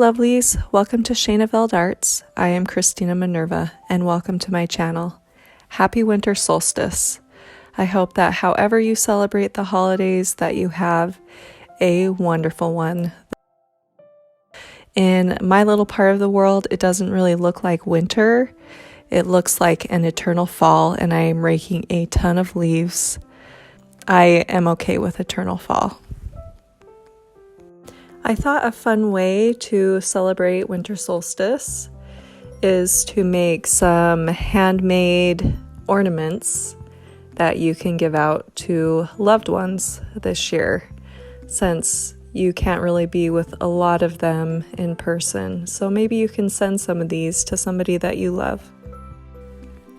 lovelies, welcome to Shayna Velde Arts. I am Christina Minerva and welcome to my channel. Happy winter solstice. I hope that however you celebrate the holidays that you have a wonderful one. In my little part of the world, it doesn't really look like winter. It looks like an eternal fall and I am raking a ton of leaves. I am okay with eternal fall. I thought a fun way to celebrate winter solstice is to make some handmade ornaments that you can give out to loved ones this year, since you can't really be with a lot of them in person. So maybe you can send some of these to somebody that you love.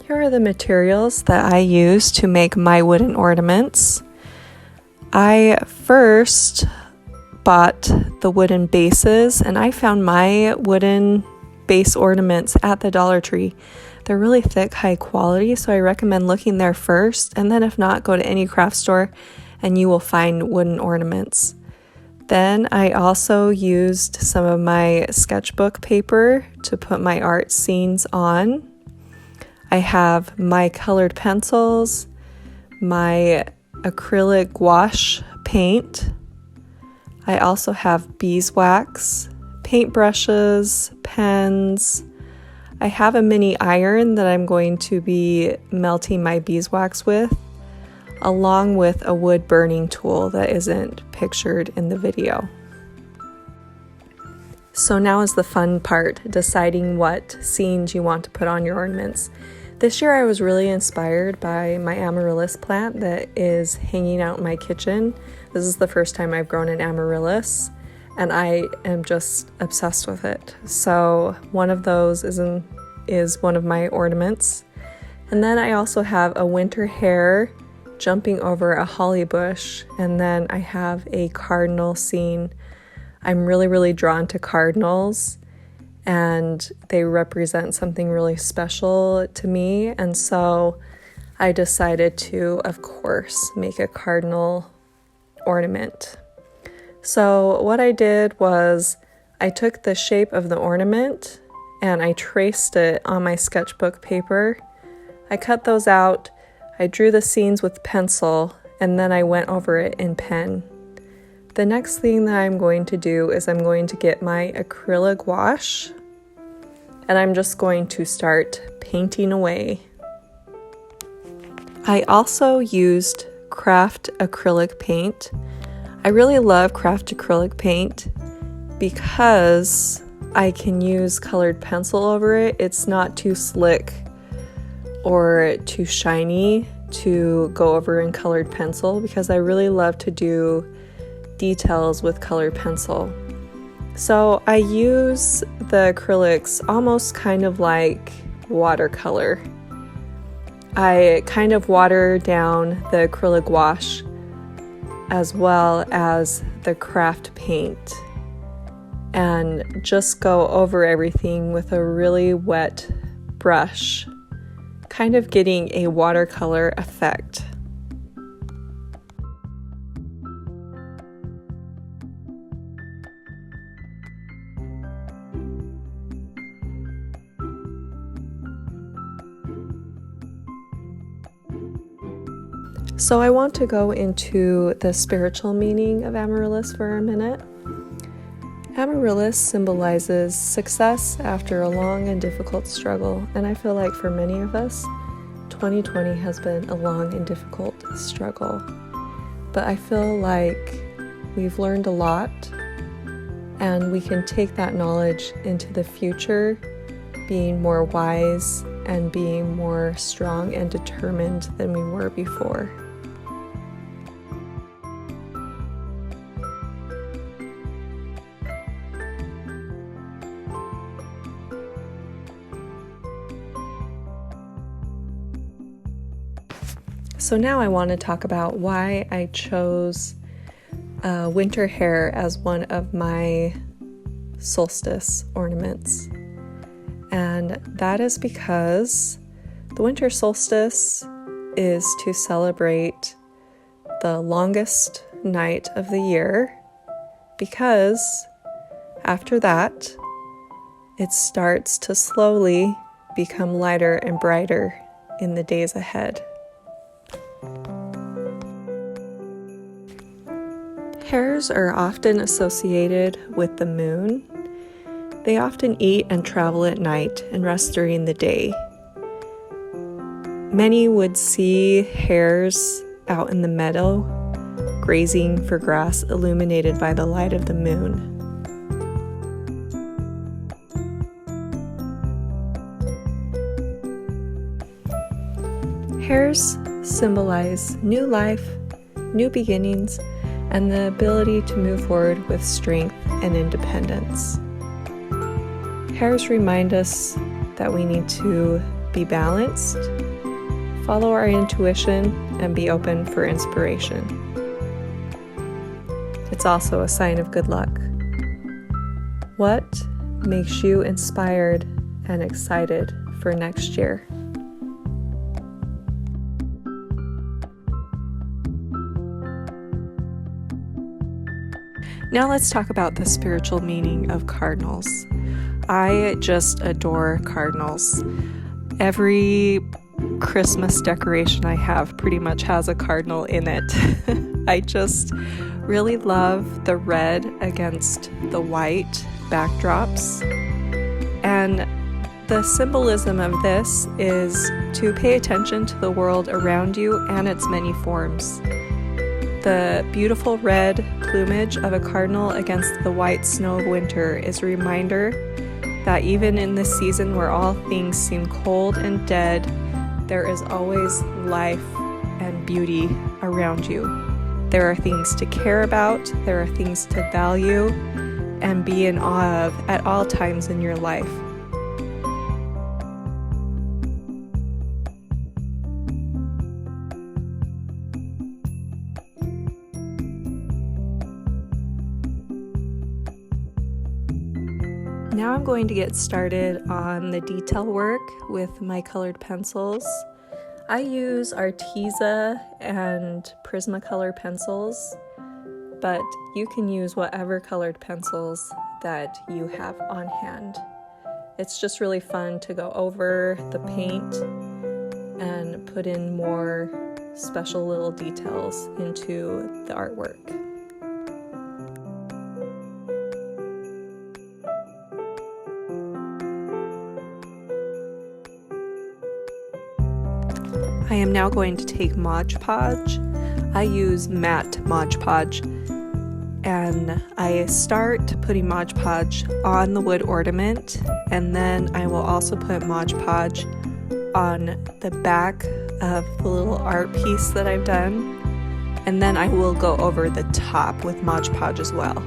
Here are the materials that I use to make my wooden ornaments. I first bought the wooden bases and I found my wooden base ornaments at the Dollar Tree. They're really thick, high quality, so I recommend looking there first, and then if not, go to any craft store and you will find wooden ornaments. Then I also used some of my sketchbook paper to put my art scenes on. I have my colored pencils, my acrylic gouache paint. I also have beeswax, paintbrushes, pens. I have a mini iron that I'm going to be melting my beeswax with, along with a wood burning tool that isn't pictured in the video. So now is the fun part, deciding what scenes you want to put on your ornaments. This year I was really inspired by my amaryllis plant that is hanging out in my kitchen. This is the first time I've grown an amaryllis and I am just obsessed with it. So one of those is one of my ornaments. And then I also have a winter hare jumping over a holly bush, and then I have a cardinal scene. I'm really drawn to cardinals and they represent something really special to me, and so I decided to, of course, make a cardinal ornament. So what I did was I took the shape of the ornament and I traced it on my sketchbook paper. I cut those out, I drew the scenes with pencil, and then I went over it in pen. The next thing that I'm going to do is I'm going to get my acrylic gouache and I'm just going to start painting away. I also used craft acrylic paint. I really love craft acrylic paint because I can use colored pencil over it. It's not too slick or too shiny to go over in colored pencil, because I really love to do details with colored pencil. So I use the acrylics almost kind of like watercolor. I kind of water down the acrylic gouache as well as the craft paint and just go over everything with a really wet brush, kind of getting a watercolor effect. So I want to go into the spiritual meaning of amaryllis for a minute. Amaryllis symbolizes success after a long and difficult struggle, and I feel like for many of us, 2020 has been a long and difficult struggle. But I feel like we've learned a lot, and we can take that knowledge into the future, being more wise and being more strong and determined than we were before. So now I want to talk about why I chose winter hare as one of my solstice ornaments. And that is because the winter solstice is to celebrate the longest night of the year, because After that, it starts to slowly become lighter and brighter in the days ahead. Hares are often associated with the moon. They often eat and travel at night and rest during the day. Many would see hares out in the meadow, grazing for grass illuminated by the light of the moon. Hares symbolize new life, new beginnings, and the ability to move forward with strength and independence. Hares remind us that we need to be balanced, follow our intuition, and be open for inspiration. It's also a sign of good luck. What makes you inspired and excited for next year? Now let's talk about the spiritual meaning of cardinals. I just adore cardinals. Every Christmas decoration I have pretty much has a cardinal in it. I just really love the red against the white backdrops. And the symbolism of this is to pay attention to the world around you and its many forms. The beautiful red plumage of a cardinal against the white snow of winter is a reminder that even in this season where all things seem cold and dead, there is always life and beauty around you. There are things to care about, there are things to value and be in awe of at all times in your life. Now I'm going to get started on the detail work with my colored pencils. I use Arteza and Prismacolor pencils, but you can use whatever colored pencils that you have on hand. It's just really fun to go over the paint and put in more special little details into the artwork. I am now going to take Modge Podge. I use matte Modge Podge, and I start putting Modge Podge on the wood ornament, and then I will also put Modge Podge on the back of the little art piece that I've done, and then I will go over the top with Modge Podge as well.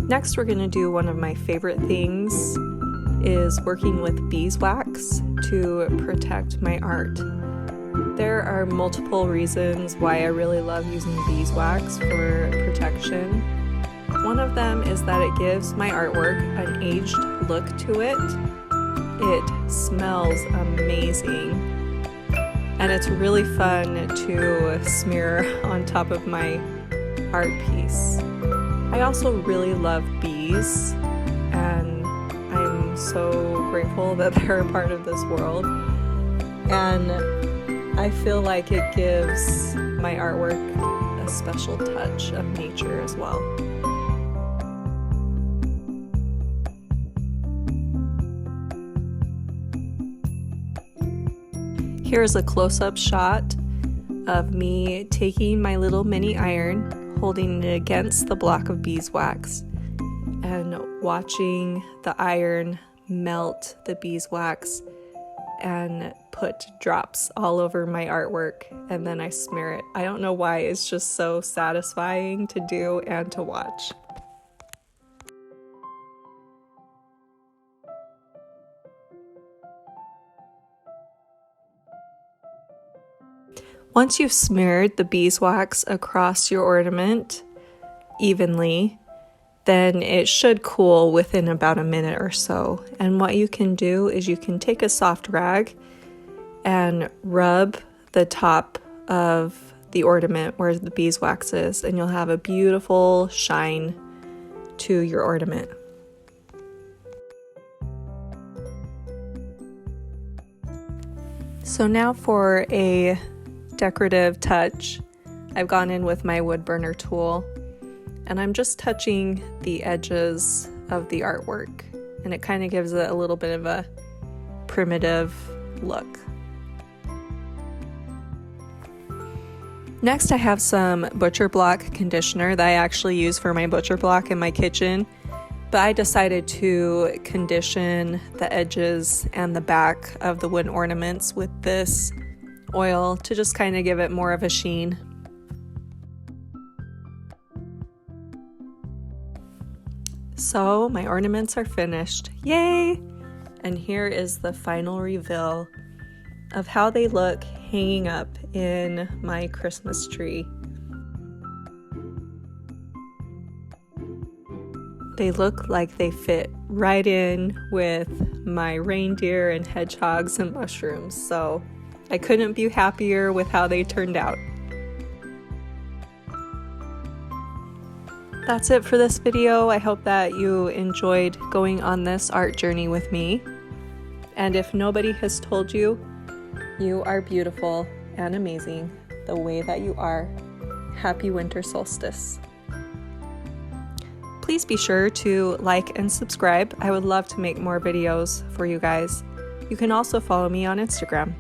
Next, we're going to do one of my favorite things, is working with beeswax to protect my art. There are multiple reasons why I really love using beeswax for protection. One of them is that it gives my artwork an aged look to it. It smells amazing, and it's really fun to smear on top of my art piece. I also really love bees, and I'm so grateful that they're a part of this world, and I feel like it gives my artwork a special touch of nature as well. Here's a close-up shot of me taking my little mini iron, holding it against the block of beeswax, and watching the iron melt the beeswax and put drops all over my artwork, and then I smear it. I don't know why, it's just so satisfying to do and to watch. Once you've smeared the beeswax across your ornament evenly, then it should cool within about a minute or so. And what you can do is you can take a soft rag and rub the top of the ornament where the beeswax is, and you'll have a beautiful shine to your ornament. So now for a decorative touch, I've gone in with my Woodburner tool, and I'm just touching the edges of the artwork, and it kind of gives it a little bit of a primitive look. Next, I have some butcher block conditioner that I actually use for my butcher block in my kitchen, but I decided to condition the edges and the back of the wooden ornaments with this oil to just kind of give it more of a sheen. So my ornaments are finished. Yay! And here is the final reveal of how they look hanging up in my Christmas tree. They look like they fit right in with my reindeer and hedgehogs and mushrooms, so I couldn't be happier with how they turned out. That's it for this video. I hope that you enjoyed going on this art journey with me. And if nobody has told you, you are beautiful and amazing the way that you are. Happy winter solstice. Please be sure to like and subscribe. I would love to make more videos for you guys. You can also follow me on Instagram.